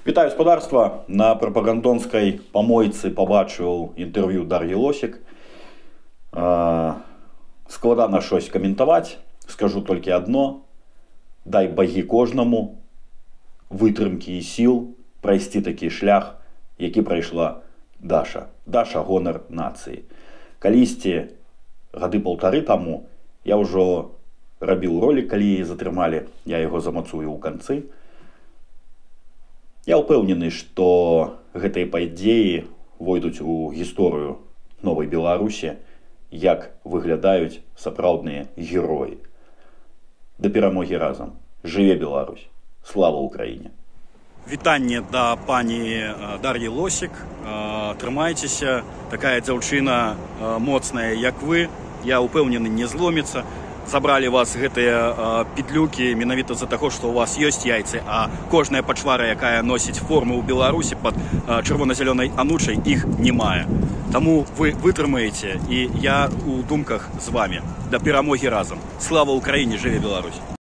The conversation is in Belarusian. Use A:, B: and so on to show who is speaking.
A: Вітаю господарства. На прапагандонскай памойцы побачыў інтэрв'ю Дар'і Лосік. Складана щось каментаваць. Скажу толькі адно. Дай багі кожнаму вытрымкі і сіл прайсці такі шлях, які прайшла Даша. Даша – гонар нацыі. Калісьці, гады паўтары таму, я ўжо рабіў ролик, калі яе затрымалі. Я яго замацую ў канцы. Я ўпэўнены, што гэтыя падзеі войдуць у гісторыю новай Беларусі, як выглядаюць сапраўдныя героі. Да перамогі разам. Жыве Беларусь! Слава Украіне!
B: Вітанне да пані Дар'і Лосік. Трымайцеся, такая дзяўчына моцная, як вы. Я ўпэўнены, не зломіцца. Забралі вас гэтыя петлюкі менавіта з-за таго, што у вас ёсць яйцы, а кожная пачвара, якая носіць форму ў Беларусі пад чырвона-зялёнай анучай, іх не мае. Таму вы вытрымаеце, і я у думках з вамі. Да перамогі разам. Слава Украіне, жыве Беларусь!